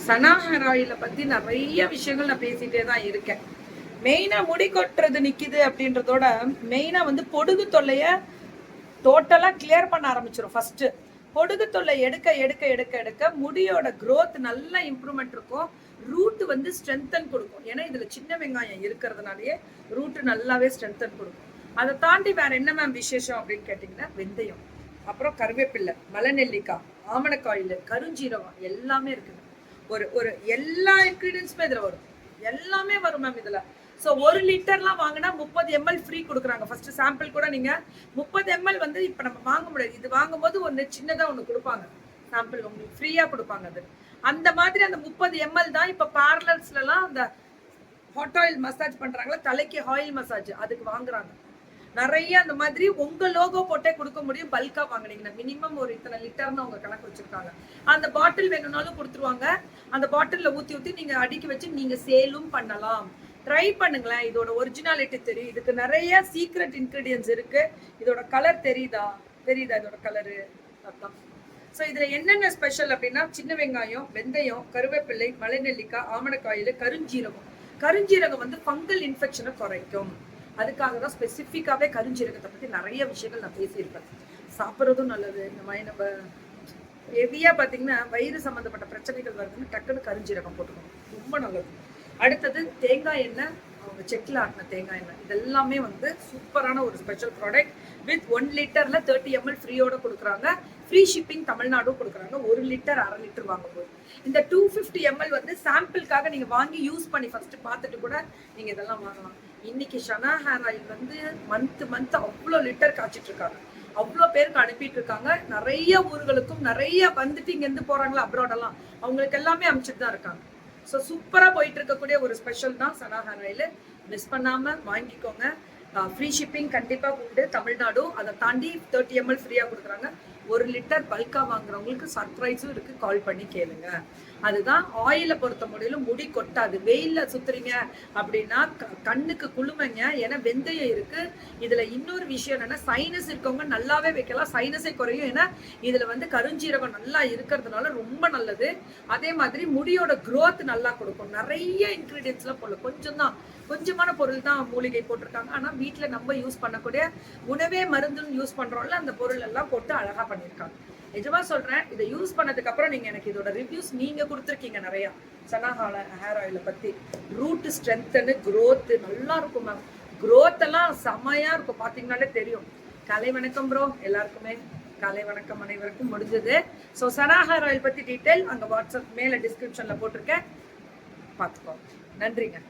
சனா hair ஆயில பத்தி நிறைய விஷயங்கள் நான் பேசிட்டே தான் இருக்கேன். மெயினா முடி கொட்டுறது நிக்குது அப்படின்றதோட மெயினா வந்து பொடுகு தொல்லைய டோட்டலா கிளியர் பண்ண ஆரம்பிச்சிடும். ஃபர்ஸ்ட் பொடுகு தொல்லை எடுக்க எடுக்க எடுக்க எடுக்க முடியோட growth நல்ல இம்ப்ரூவ்மெண்ட் இருக்கும். ரூட் வந்து ஸ்ட்ரென்தன் கொடுக்கும். ஏன்னா இதுல சின்ன வெங்காயம் இருக்கிறதுனாலயே ரூட் நல்லாவே ஸ்ட்ரென்தன் கொடுக்கும். அதை தாண்டி வேற என்ன மேம் விசேஷம் அப்படின்னு கேட்டீங்கன்னா, வெந்தயம், அப்புறம் கருவேப்பில்லை, மலைநெல்லிக்காய், ஆமணக்காயில், கருஞ்சீரகம் எல்லாமே இருக்குது. ஒரு ஒரு எல்லா இன்கிரீடியன்ஸுமே இதுல வரும். எல்லாமே வரும் மேம் இதுல. ஸோ 1 லிட்டர்லாம் வாங்கினா 30 ml ஃப்ரீ கொடுக்குறாங்க. ஃபர்ஸ்ட் சாம்பிள் கூட நீங்க 30 ml வந்து இப்ப நம்ம வாங்க முடியாது. இது வாங்கும்போது ஒன்று சின்னதா ஒன்று கொடுப்பாங்க, சாம்பிள் உங்களுக்கு ஃப்ரீயா கொடுப்பாங்க. அது அந்த மாதிரி அந்த 30 ml தான் இப்ப பார்லர்ஸ்லாம் அந்த ஹாட் ஆயில் மசாஜ் பண்றாங்களா, தலைக்கு ஆயில் மசாஜ், அதுக்கு வாங்குறாங்க. நிறைய அந்த மாதிரி உங்க லோகோ போட்டே கொடுக்க முடியும். பல்கா வாங்கினீங்கன்னா மினிமம் ஒரு இத்தனை லிட்டர்னு அவங்க கணக்கு வச்சிருக்காங்க. அந்த பாட்டில் வேணும்னாலும் கொடுத்துருவாங்க. அந்த பாட்டில்ல ஊத்தி ஊத்தி நீங்க அடுக்கி வச்சு நீங்க சேலும் பண்ணலாம். ட்ரை பண்ணுங்களேன், இதோட ஒரிஜினாலிட்டி தெரியும். இதுக்கு நிறைய சீக்ரெட் இன்கிரீடியன்ஸ் இருக்கு. இதோட கலர் தெரியுதா இதோட கலரு அதான். ஸோ இதுல என்னென்ன ஸ்பெஷல் அப்படின்னா, சின்ன வெங்காயம், வெந்தயம், கருவேப்பிள்ளை, மலைநெல்லிக்காய், ஆமணக்காயில், கருஞ்சீரகம். கருஞ்சீரகம் வந்து ஃபங்கல் இன்ஃபெக்ஷனை குறைக்கும். அதுக்காக தான் ஸ்பெசிஃபிக்காவே கருஞ்சீரகத்தை பத்தி நிறைய விஷயங்கள் நான் பேசியிருப்பேன். சாப்பிட்றதும் நல்லது. இந்த மாதிரி நம்ம ஹெவியா பாத்தீங்கன்னா வயிறு சம்பந்தப்பட்ட பிரச்சனைகள் வருதுன்னு டக்குன்னு கருஞ்சீரகம் போட்டுக்கணும், ரொம்ப நல்லது. அடுத்தது தேங்காய் எண்ணெய், அவங்க செக்கில் ஆட்டின தேங்காய் எண்ணெய், இதெல்லாமே வந்து சூப்பரான ஒரு ஸ்பெஷல் ப்ராடக்ட். வித் 1 லிட்டர்ல 30 ml ஃப்ரீயோட கொடுக்குறாங்க. ஃப்ரீ ஷிப்பிங் தமிழ்நாடும் கொடுக்குறாங்க. 1 லிட்டர் 1/2 லிட்டர் வாங்கும்போது. இந்த 250 ml வந்து சாம்பிளுக்காக நீங்க வாங்கி யூஸ் பண்ணி ஃபர்ஸ்ட் பார்த்துட்டு கூட நீங்க இதெல்லாம் வாங்கலாம். இன்னைக்கு சனா ஹேர் ஆயில் வந்து மந்த் அவ்வளோ லிட்டர் காய்ச்சிட்டு இருக்காங்க. அவ்வளோ பேருக்கு அனுப்பிட்டு இருக்காங்க. நிறைய ஊர்களுக்கும் நிறைய வந்துட்டு இங்கேருந்து போறாங்களா அப்ராடெல்லாம், அவங்களுக்கு எல்லாமே அனுப்பிச்சிட்டு தான் இருக்காங்க. ஸோ சூப்பராக போயிட்டு இருக்கக்கூடிய ஒரு ஸ்பெஷல் தான் சனா ஹேர் ஆயில். மிஸ் பண்ணாம வாங்கிக்கோங்க. ஃப்ரீ ஷிப்பிங் கண்டிப்பாக உண்டு தமிழ்நாடும். அதை தாண்டி 30 ml ஃப்ரீயாக கொடுக்குறாங்க. 1 லிட்டர் பல்கா வாங்குறவங்களுக்கு சர்ப்ரைஸும் இருக்கு, கால் பண்ணி கேளுங்க. அதுதான் ஆயிலை பொறுத்த முடியல முடி கொட்டாது. வெயில்ல சுத்துறீங்க அப்படின்னா கண்ணுக்கு குளுமைங்க, ஏன்னா வெந்தயம் இருக்கு. இதுல இன்னொரு விஷயம் என்னன்னா, சைனஸ் இருக்கவங்க நல்லாவே வைக்கலாம், சைனஸே குறையும். ஏன்னா இதுல வந்து கருஞ்சீரகம் நல்லா இருக்கிறதுனால ரொம்ப நல்லது. அதே மாதிரி முடியோட growth நல்லா கொடுக்கும். நிறைய இன்கிரீடியன்ஸ்லாம் போடல, கொஞ்சமான பொருள் தான் மூலிகை போட்டிருக்காங்க. ஆனா வீட்டுல நம்ம யூஸ் பண்ணக்கூடிய உணவே மருந்துன்னு யூஸ் பண்றோம்ல, அந்த பொருள் எல்லாம் போட்டு அழகா பண்ணியிருக்காங்க. நிஜமா சொல்றேன், இதை யூஸ் பண்ணதுக்கு அப்புறம் நீங்க எனக்கு இதோட ரிவ்யூஸ் நீங்க கொடுத்துருக்கீங்க நிறைய. சனா ஹேர் ஆயில பத்தி ரூட் ஸ்ட்ரென்தனு, growth நல்லா இருக்கும் மேம். growth எல்லாம் செமையா இருக்கும், பாத்தீங்கன்னாலே தெரியும். காலை வணக்கம் ப்ரோ, எல்லாருக்குமே காலை வணக்கம். அனைவருக்கும் முடிஞ்சது. ஸோ சனா ஹேர் ஆயில் பத்தி டீட்டெயில் அங்க வாட்ஸ்அப் மேல டிஸ்கிரிப்ஷன்ல போட்டிருக்கேன், பார்த்துக்கோங்க. நன்றிங்க.